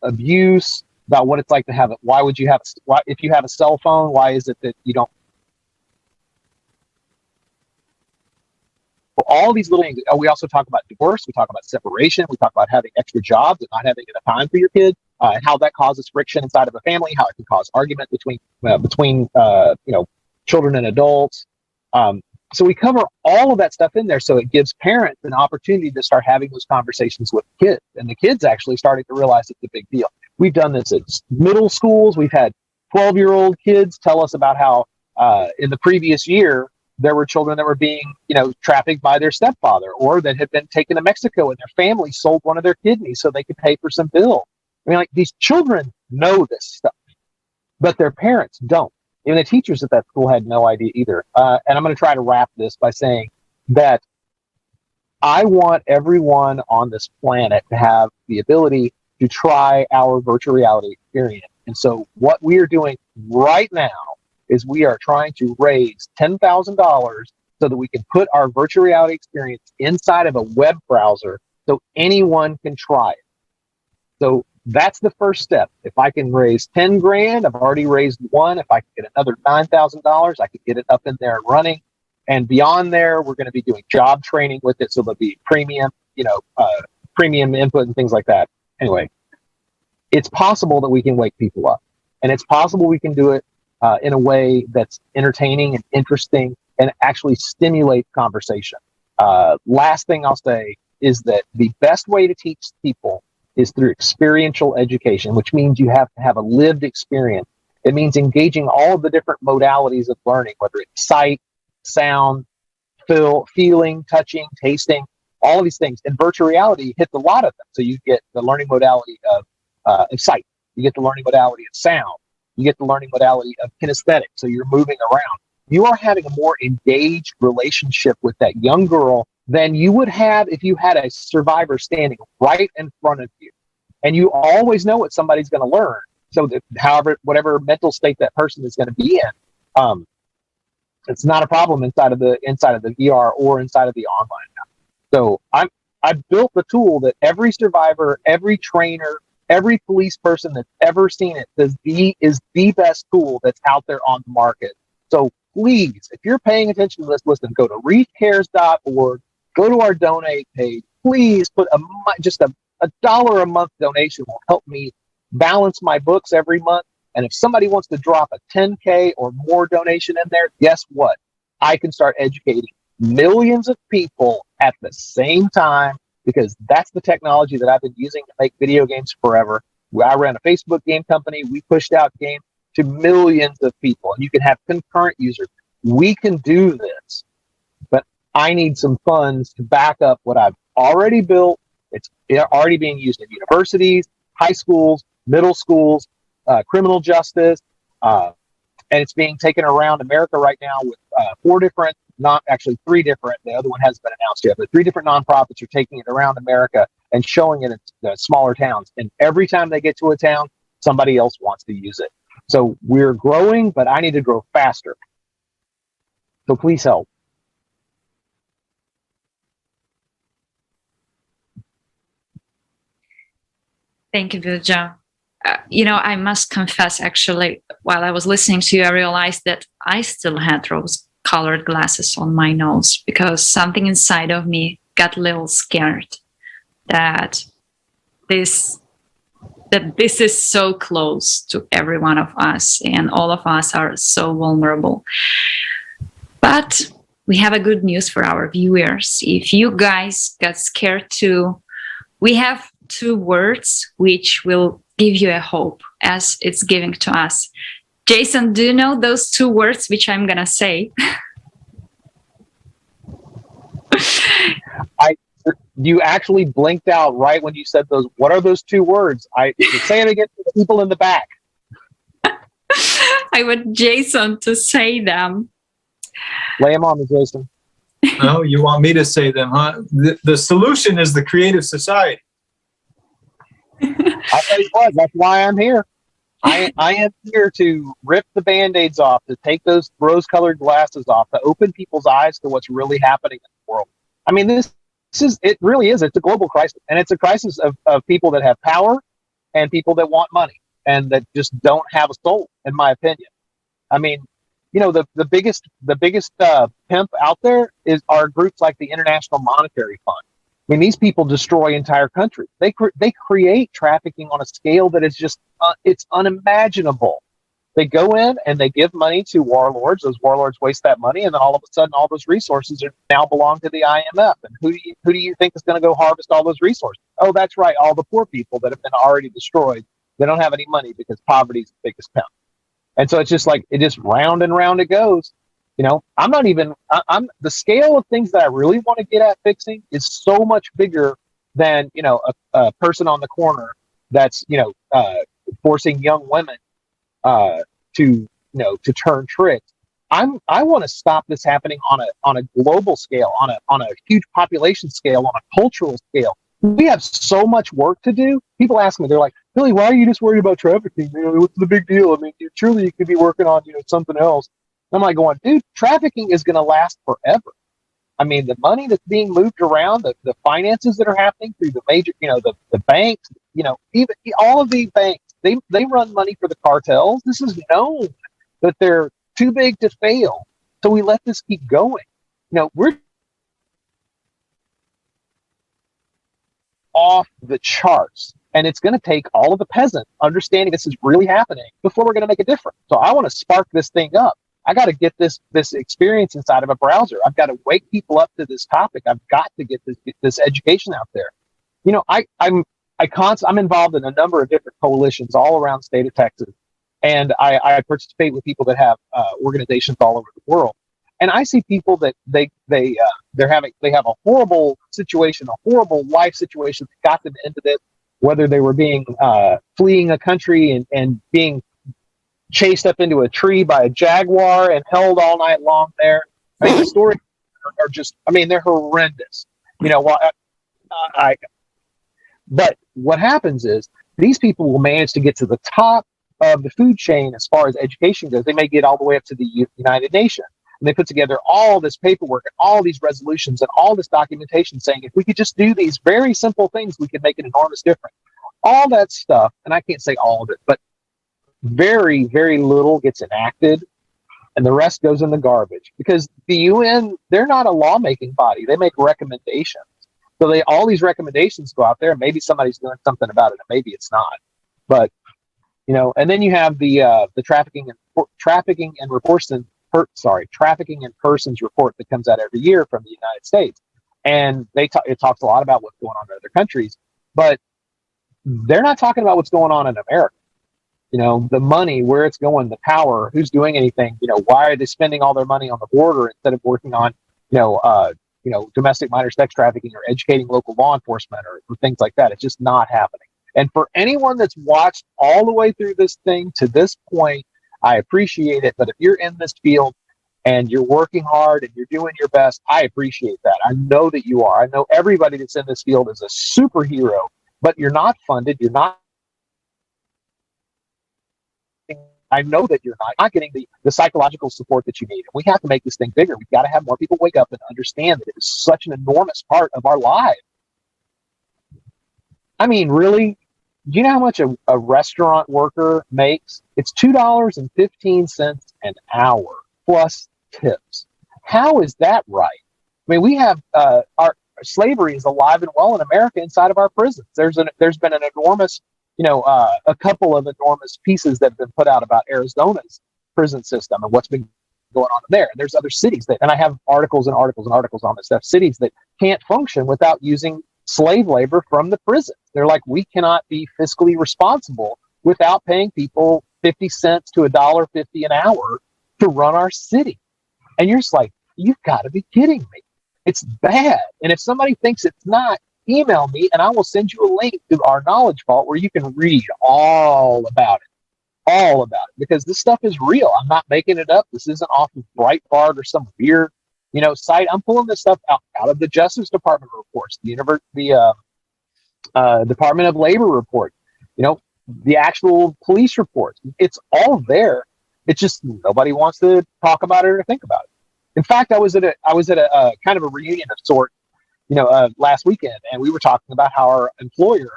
abuse, about what it's like to have it. Why would you have, if you have a cell phone, why is it that you don't? All these little things. We also talk about divorce. We talk about separation. We talk about having extra jobs and not having enough time for your kid, and how that causes friction inside of a family, how it can cause argument between children and adults. So we cover all of that stuff in there. So it gives parents an opportunity to start having those conversations with kids, and the kids actually starting to realize it's a big deal. We've done this at middle schools. We've had 12-year-old kids tell us about how in the previous year, there were children that were being, trafficked by their stepfather, or that had been taken to Mexico and their family sold one of their kidneys so they could pay for some bill. I mean, like, these children know this stuff, but their parents don't. Even the teachers at that school had no idea either. And I'm going to try to wrap this by saying that I want everyone on this planet to have the ability to try our virtual reality experience. And so what we are doing right now is we are trying to raise $10,000 so that we can put our virtual reality experience inside of a web browser so anyone can try it. So that's the first step. If I can raise 10 grand, I've already raised one. If I can get another $9,000, I could get it up in there and running. And beyond there, we're going to be doing job training with it. So there'll be premium input and things like that. Anyway, it's possible that we can wake people up, and it's possible we can do it in a way that's entertaining and interesting and actually stimulate conversation. Last thing I'll say is that the best way to teach people is through experiential education, which means you have to have a lived experience. It means engaging all of the different modalities of learning, whether it's sight, sound, feeling, touching, tasting, all of these things. And virtual reality hits a lot of them. So you get the learning modality of sight, you get the learning modality of sound, you get the learning modality of kinesthetic, so you're moving around. You are having a more engaged relationship with that young girl than you would have if you had a survivor standing right in front of you. And you always know what somebody's going to learn, so that whatever mental state that person is going to be in, it's not a problem inside of the VR or inside of the online now. So I've built the tool that every survivor, every trainer, every police person that's ever seen it is the best tool that's out there on the market. So please, if you're paying attention to this, listen, go to reefcares.org, go to our donate page. Please put just a $1 a month donation will help me balance my books every month. And if somebody wants to drop a 10K or more donation in there, guess what? I can start educating millions of people at the same time, because that's the technology that I've been using to make video games forever. I ran a Facebook game company. We pushed out games to millions of people, and you can have concurrent users. We can do this, but I need some funds to back up what I've already built. It's already being used in universities, high schools, middle schools, criminal justice, and it's being taken around America right now with three different, the other one hasn't been announced yet, but 3 different nonprofits are taking it around America and showing it in the smaller towns. And every time they get to a town, somebody else wants to use it. So we're growing, but I need to grow faster. So please help. Thank you, Billy Joe. I must confess, actually, while I was listening to you, I realized that I still had rose-colored glasses on my nose because something inside of me got a little scared that this is so close to every one of us, and all of us are so vulnerable. But we have a good news for our viewers. If you guys got scared too, we have 2 words which will give you a hope as it's giving to us. Jason, do you know those 2 words which I'm gonna say? You actually blinked out right when you said those. What are those 2 words? Say it again to the people in the back. I want Jason to say them. Lay them on me, Jason. Oh, you want me to say them, huh? The solution is the creative society. I tell you what, that's why I'm here. I am here to rip the Band-Aids off, to take those rose-colored glasses off, to open people's eyes to what's really happening in the world. I mean, it really is. It's a global crisis, and it's a crisis of people that have power and people that want money and that just don't have a soul, in my opinion. I mean, the biggest pimp out there are groups like the International Monetary Fund. I mean, these people destroy entire countries. They create trafficking on a scale that is just it's unimaginable. They go in and they give money to warlords. Those warlords waste that money, and then all of a sudden, all those resources now belong to the IMF. And who do you think is going to go harvest all those resources? Oh, that's right, all the poor people that have been already destroyed. They don't have any money because poverty is the biggest pimp. And so it's just like it just round and round it goes. I'm the scale of things that I really want to get at fixing is so much bigger than, a person on the corner that's, forcing young women to turn tricks. I want to stop this happening on a global scale, on a huge population scale, on a cultural scale. We have so much work to do. People ask me, they're like, Billy, why are you just worried about trafficking? What's the big deal? I mean, surely you could be working on, something else. I'm like going, dude, trafficking is going to last forever. I mean, the money that's being moved around, the finances that are happening through the major, the banks, even all of these banks, they run money for the cartels. This is known that they're too big to fail. So we let this keep going. We're off the charts. And it's going to take all of the peasants understanding this is really happening before we're going to make a difference. So I want to spark this thing up. I got to get this experience inside of a browser. I've got to wake people up to this topic. I've got to get this education out there. I'm involved in a number of different coalitions all around the state of Texas, and I participate with people that have organizations all over the world. And I see people that they have a horrible situation, a horrible life situation that got them into this, whether they were fleeing a country and being chased up into a tree by a jaguar and held all night long there. I mean, the stories are just, they're horrendous. But what happens is these people will manage to get to the top of the food chain as far as education goes. They may get all the way up to the United Nations. And they put together all this paperwork and all these resolutions and all this documentation saying if we could just do these very simple things, we could make an enormous difference. All that stuff, and I can't say all of it, but very, very little gets enacted, and the rest goes in the garbage. Because the UN, they're not a lawmaking body. They make recommendations. So all these recommendations go out there, and maybe somebody's doing something about it, and maybe it's not. But, and then you have the trafficking and persons report that comes out every year from the United States. And it talks a lot about what's going on in other countries, but they're not talking about what's going on in America. The money, where it's going, the power, who's doing anything, why are they spending all their money on the border instead of working on, domestic minor sex trafficking or educating local law enforcement or things like that. It's just not happening. And for anyone that's watched all the way through this thing to this point, I appreciate it. But if you're in this field and you're working hard and you're doing your best, I appreciate that. I know that you are. I know everybody that's in this field is a superhero, but you're not funded. I know that you're not getting the psychological support that you need. And we have to make this thing bigger. We've got to have more people wake up and understand that it is such an enormous part of our lives. I mean, really, do you know how much a restaurant worker makes? It's $2.15 an hour plus tips. How is that right? I mean, we have our slavery is alive and well in America inside of our prisons. There's been an enormous, a couple of enormous pieces that have been put out about Arizona's prison system and what's been going on there. There's other cities and I have articles and articles and articles on this stuff, cities that can't function without using slave labor from the prison. They're like, we cannot be fiscally responsible without paying people 50 cents to $1.50 an hour to run our city. And you're just like, you've got to be kidding me. It's bad. And if somebody thinks it's not, email me and I will send you a link to our knowledge vault where you can read all about it, because this stuff is real. I'm not making it up. This isn't off of Breitbart or some weird, site. I'm pulling this stuff out of the Justice Department reports, the Department of Labor report, the actual police reports. It's all there. It's just nobody wants to talk about it or think about it. In fact, I was at a kind of a reunion of sort, last weekend, and we were talking about how our employer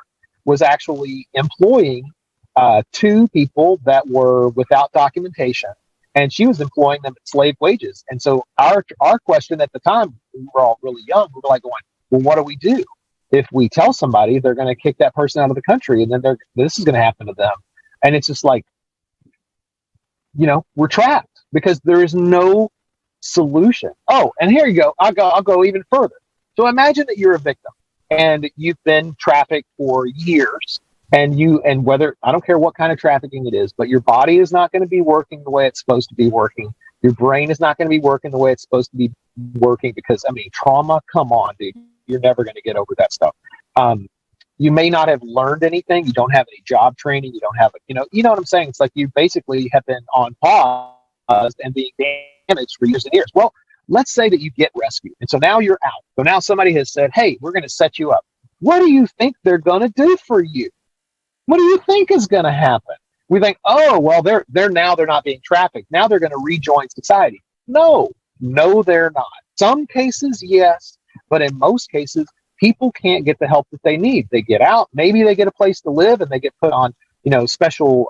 was actually employing two people that were without documentation, and she was employing them at slave wages. And so our question at the time, we were all really young, we were like going, well, what do we do? If we tell somebody, they're going to kick that person out of the country, and then this is going to happen to them. And it's just like, we're trapped because there is no solution. Oh, and here you go. I'll go even further. So imagine that you're a victim and you've been trafficked for years, and whether, I don't care what kind of trafficking it is, but your body is not going to be working the way it's supposed to be working. Your brain is not going to be working the way it's supposed to be working because, trauma, come on, dude. You're never going to get over that stuff. You may not have learned anything. You don't have any job training. You don't have, you know what I'm saying? It's like you basically have been on pause and being damaged for years and years. Well, let's say that you get rescued. And so now you're out. So now somebody has said, hey, we're going to set you up. What do you think they're going to do for you? What do you think is going to happen? We think, oh, well, they're not being trafficked. Now they're going to rejoin society. No, they're not. Some cases, yes. But in most cases, people can't get the help that they need. They get out. Maybe they get a place to live and they get put on, a special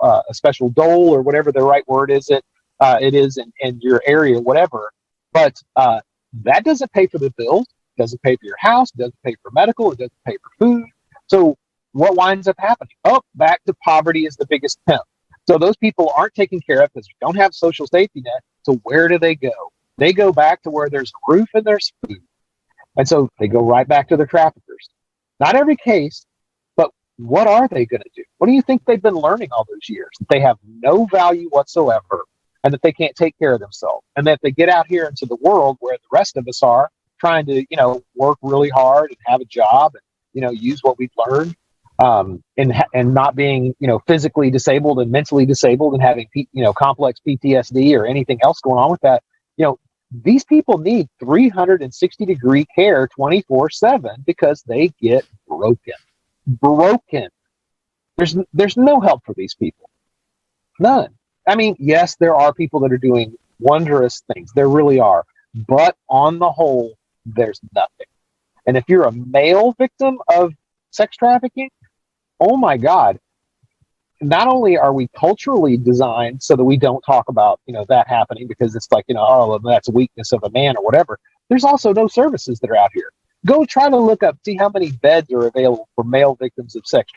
dole or whatever the right word is. It is in your area, whatever. But that doesn't pay for the bills, doesn't pay for your house, doesn't pay for medical, it doesn't pay for food. So what winds up happening? Oh, back to poverty is the biggest pimp. So those people aren't taken care of because we don't have social safety net. So where do they go? They go back to where there's a roof and there's food. And so they go right back to their traffickers. Not every case, but what are they going to do? What do you think they've been learning all those years? That they have no value whatsoever and that they can't take care of themselves. And that they get out here into the world where the rest of us are trying to, work really hard and have a job and, use what we've learned and not being, physically disabled and mentally disabled and having, complex PTSD or anything else going on with that. These people need 360-degree care 24/7 because they get broken. There's no help for these people. None. I mean, yes, there are people that are doing wondrous things. There really are. But on the whole, there's nothing. And if you're a male victim of sex trafficking, oh my God, not only are we culturally designed so that we don't talk about, that happening because it's like, oh, well, that's a weakness of a man or whatever. There's also no services that are out here. Go try to look up, see how many beds are available for male victims of sex.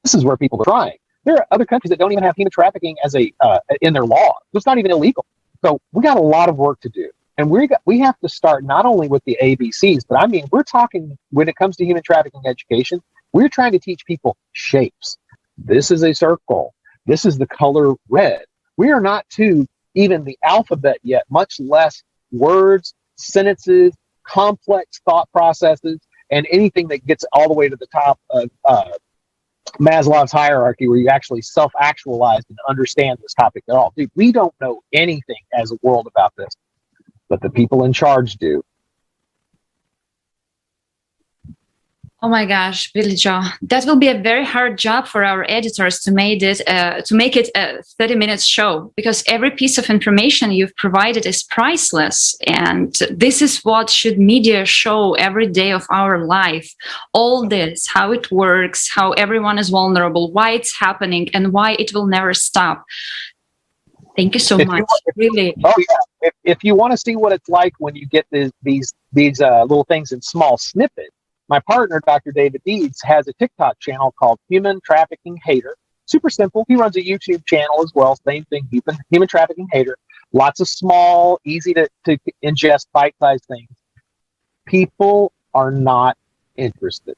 This is where people are trying. There are other countries that don't even have human trafficking as in their law. It's not even illegal. So we got a lot of work to do. And we have to start not only with the ABCs, but I mean, we're talking when it comes to human trafficking education, we're trying to teach people shapes. This is a circle. This is the color red. We are not to even the alphabet yet, much less words, sentences, complex thought processes, and anything that gets all the way to the top of Maslow's hierarchy where you actually self-actualize and understand this topic at all. Dude, we don't know anything as a world about this, but the people in charge do. Oh my gosh, Billy Joe, that will be a very hard job for our editors to make it a 30-minute show, because every piece of information you've provided is priceless. And this is what should media show every day of our life. All this, how it works, how everyone is vulnerable, why it's happening, and why it will never stop. Thank you so much. Really. Oh yeah. If you want to see what it's like when you get these little things in small snippets, my partner, Dr. David Deeds, has a TikTok channel called Human Trafficking Hater. Super simple. He runs a YouTube channel as well. Same thing, Human Trafficking Hater. Lots of small, easy to ingest, bite-sized things. People are not interested.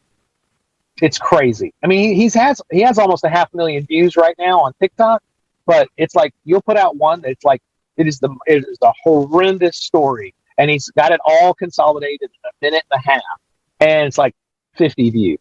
It's crazy. I mean, he has almost 500,000 views right now on TikTok, but it's like you'll put out one that's like it is a horrendous story, and he's got it all consolidated in a minute and a half. And it's like 50 views,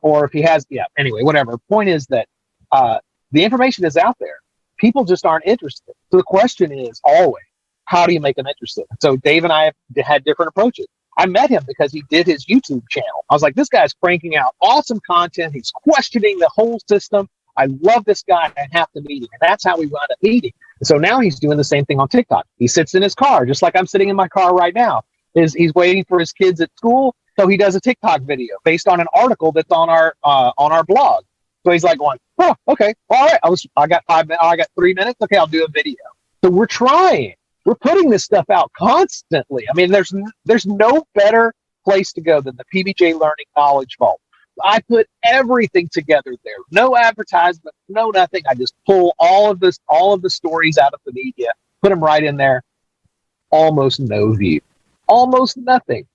or if he has, anyway, whatever. Point is that the information is out there. People just aren't interested. So the question is always, how do you make them interested? So Dave and I have had different approaches. I met him because he did his YouTube channel. I was like, this guy's cranking out awesome content. He's questioning the whole system. I love this guy. I have to meet him. And that's how we wound up meeting. So now he's doing the same thing on TikTok. He sits in his car, just like I'm sitting in my car right now. He's waiting for his kids at school. So he does a TikTok video based on an article that's on our blog. So he's like going, oh, okay, all right. I got 5 minutes. I got 3 minutes. Okay, I'll do a video. So we're trying. We're putting this stuff out constantly. I mean, there's no better place to go than the PBJ Learning Knowledge Vault. I put everything together there. No advertisement, no nothing. I just pull all of the stories out of the media, put them right in there. Almost no view. Almost nothing.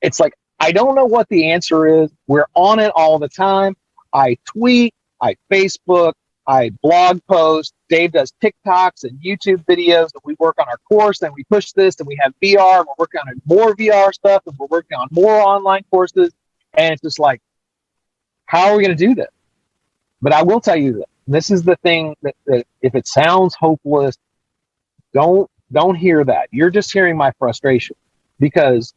It's like, I don't know what the answer is. We're on it all the time. I tweet, I Facebook, I blog post. Dave does TikToks and YouTube videos, and we work on our course, and we push this, and we have VR, and we're working on more VR stuff, and we're working on more online courses. And it's just like, how are we going to do this? But I will tell you that this is the thing that if it sounds hopeless, don't hear that. You're just hearing my frustration, because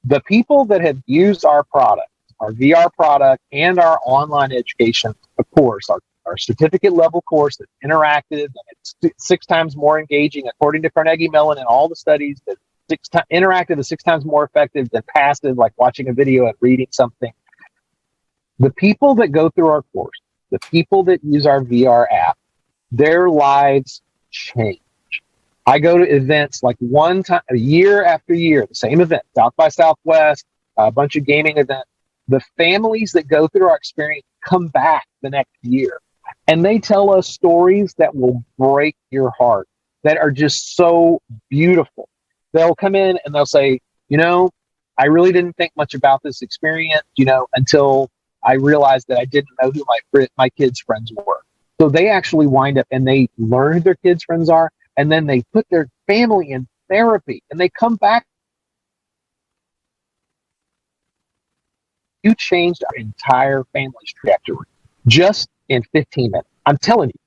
the people that have used our product, our VR product, and our online education, of course, our certificate level course that's interactive, and it's 6 times more engaging, according to Carnegie Mellon and all the studies, that interactive is 6 times more effective than passive, like watching a video and reading something. The people that go through our course, the people that use our VR app, their lives change. I go to events like one time, a year after year, the same event, South by Southwest, a bunch of gaming events. The families that go through our experience come back the next year, and they tell us stories that will break your heart, that are just so beautiful. They'll come in and they'll say, I really didn't think much about this experience, until I realized that I didn't know who my kids' friends were. So they actually wind up and they learn who their kids' friends are, and then they put their family in therapy, and they come back. You changed our entire family's trajectory just in 15 minutes. I'm telling you,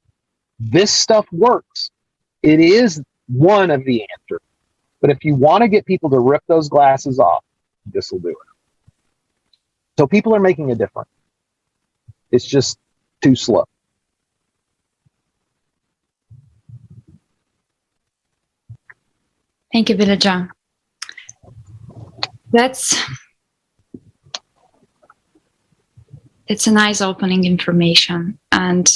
this stuff works. It is one of the answers. But if you want to get people to rip those glasses off, this will do it. So people are making a difference. It's just too slow. Thank you, Billy Joe. It's a nice opening information. And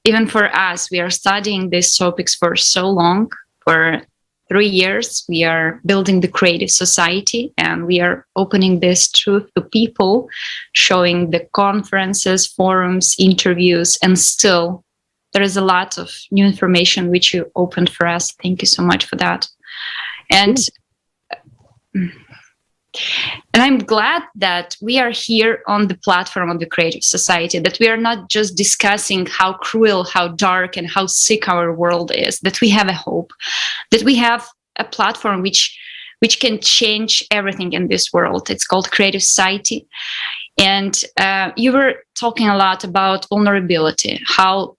even for us, we are studying these topics for so long. For 3 years, we are building the creative society, and we are opening this truth to people, showing the conferences, forums, interviews, and still there is a lot of new information which you opened for us. Thank you so much for that. And I'm glad that we are here on the platform of the Creative Society, that we are not just discussing how cruel, how dark, and how sick our world is, that we have a hope, that we have a platform which can change everything in this world. It's called Creative Society. And you were talking a lot about vulnerability, how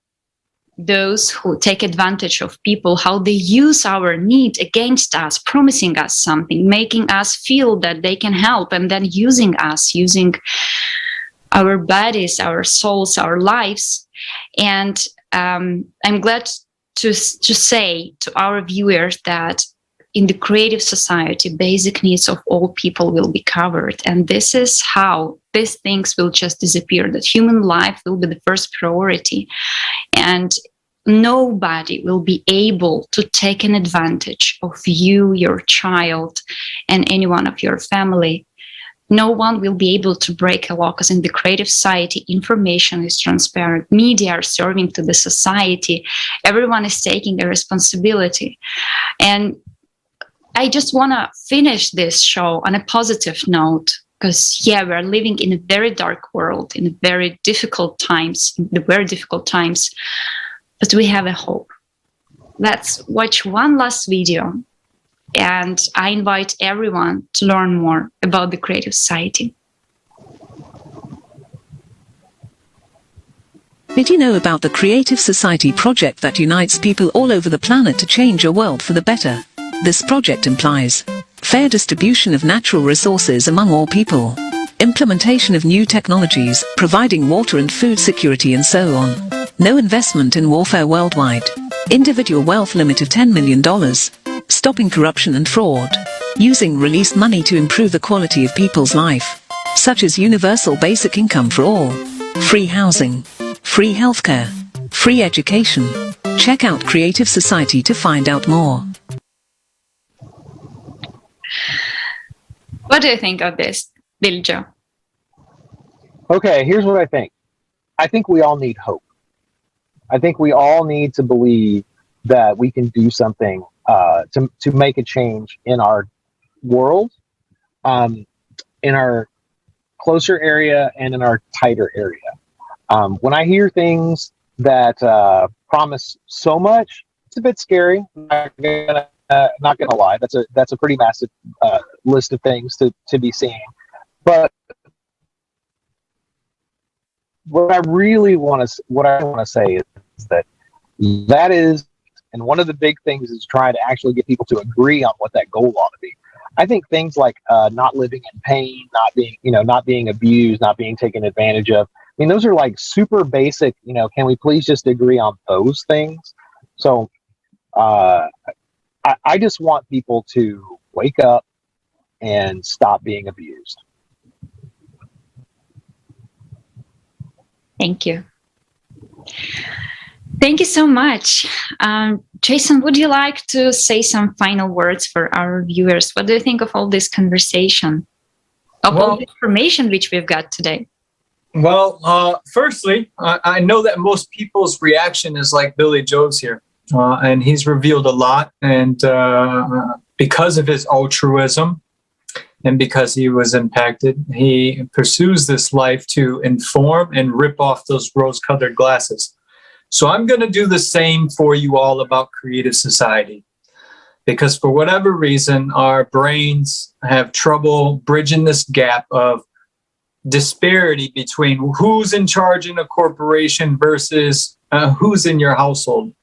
those who take advantage of people, how they use our need against us, promising us something, making us feel that they can help, and then using us, using our bodies, our souls, our lives. And I'm glad to say to our viewers that in the Creative Society, basic needs of all people will be covered. And this is how these things will just disappear, that human life will be the first priority. And nobody will be able to take an advantage of you, your child, and anyone of your family. No one will be able to break a law, because in the Creative Society, information is transparent. Media are serving to the society. Everyone is taking a responsibility. And I just want to finish this show on a positive note, because we're living in a very dark world, in very difficult times, but we have a hope. Let's watch one last video, and I invite everyone to learn more about the Creative Society. Did you know about the Creative Society project that unites people all over the planet to change a world for the better? This project implies fair distribution of natural resources among all people, implementation of new technologies, providing water and food security, and so on. No investment in warfare worldwide. Individual wealth limit of $10 million. Stopping corruption and fraud. Using released money to improve the quality of people's life, such as universal basic income for all, free housing, free healthcare, free education. Check out Creative Society to find out more. What do you think of this, Billy Joe? Okay, here's what I think. I think we all need hope. I think we all need to believe that we can do something to make a change in our world, in our closer area, and in our tighter area. When I hear things that promise so much, it's a bit scary. Not gonna lie, that's a pretty massive list of things to be seeing. But what I want to say is that is, and one of the big things is trying to actually get people to agree on what that goal ought to be. I think things like not living in pain, not being abused, not being taken advantage of. I mean, those are like super basic. Can we please just agree on those things? So I just want people to wake up and stop being abused. Thank you. Thank you so much. Jason, would you like to say some final words for our viewers? What do you think of all this conversation, of all the information which we've got today? Well, firstly, I know that most people's reaction is like Billy Joe's here. And he's revealed a lot, and because of his altruism and because he was impacted, he pursues this life to inform and rip off those rose-colored glasses. So I'm going to do the same for you all about Creative Society, because for whatever reason, our brains have trouble bridging this gap of disparity between who's in charge in a corporation versus who's in your household.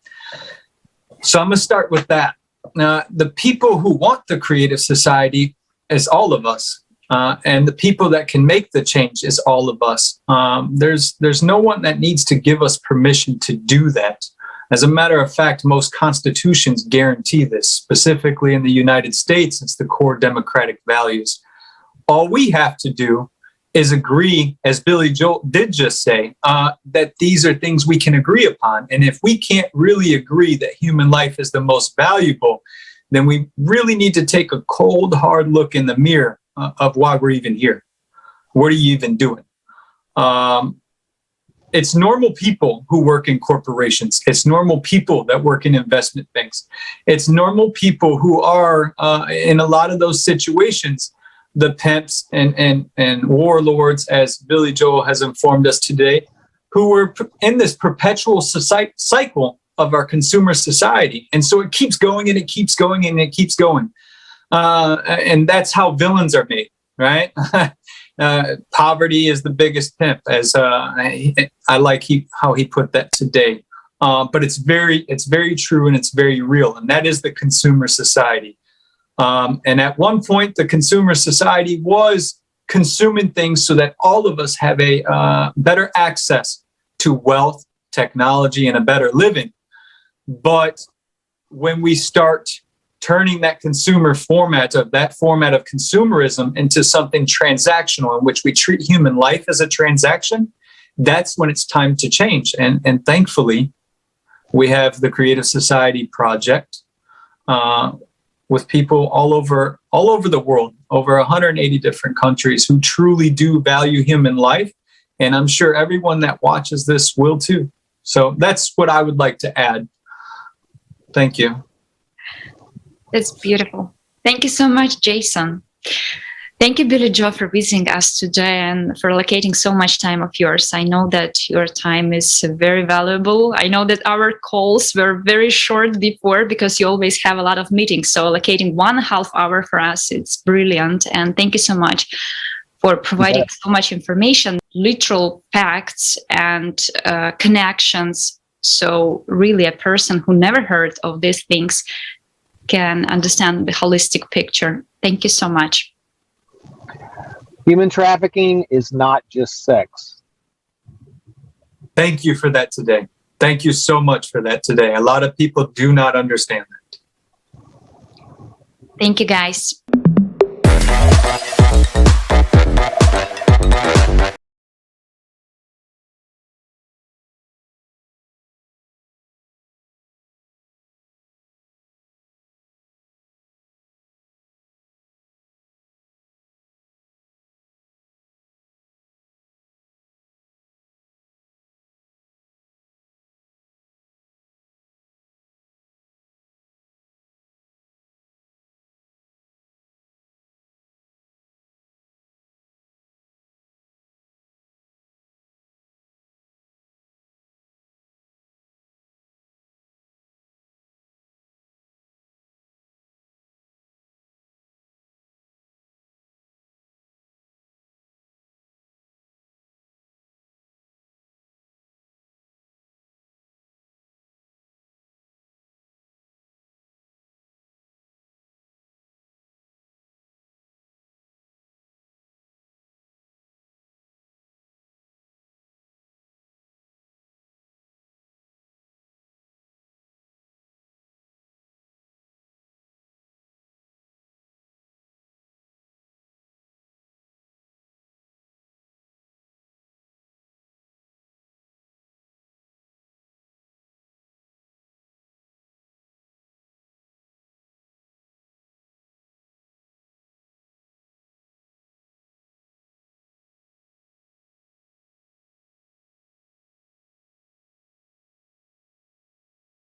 So I'm going to start with that. The people who want the Creative Society is all of us. And the people that can make the change is all of us. There's no one that needs to give us permission to do that. As a matter of fact, most constitutions guarantee this. Specifically in the United States, it's the core democratic values. All we have to do is agree, as Billy Joe did just say, that these are things we can agree upon. And if we can't really agree that human life is the most valuable, then we really need to take a cold, hard look in the mirror of why we're even here. What are you even doing? It's normal people who work in corporations. It's normal people that work in investment banks. It's normal people who are, in a lot of those situations, the pimps and warlords, as Billy Joe has informed us today, who were in this perpetual cycle of our consumer society. And so it keeps going and it keeps going and it keeps going. And that's how villains are made, right? Poverty is the biggest pimp, as I like how he put that today. But it's very true and it's very real. And that is the consumer society. And at one point, the consumer society was consuming things so that all of us have a better access to wealth, technology, and a better living. But when we start turning that consumer format of consumerism into something transactional in which we treat human life as a transaction, that's when it's time to change. And thankfully, we have the Creative Society Project with people all over the world, over 180 different countries who truly do value human life. And I'm sure everyone that watches this will too. So that's what I would like to add. Thank you. That's beautiful. Thank you so much, Jason. Thank you, Billy Joe, for visiting us today and for allocating so much time of yours. I know that your time is very valuable. I know that our calls were very short before because you always have a lot of meetings. So allocating 1.5 hour for us, it's brilliant. And thank you so much for providing so much information, literal facts and connections. So really a person who never heard of these things can understand the holistic picture. Thank you so much. Human trafficking is not just sex. Thank you for that today. Thank you so much for that today. A lot of people do not understand that. Thank you, guys.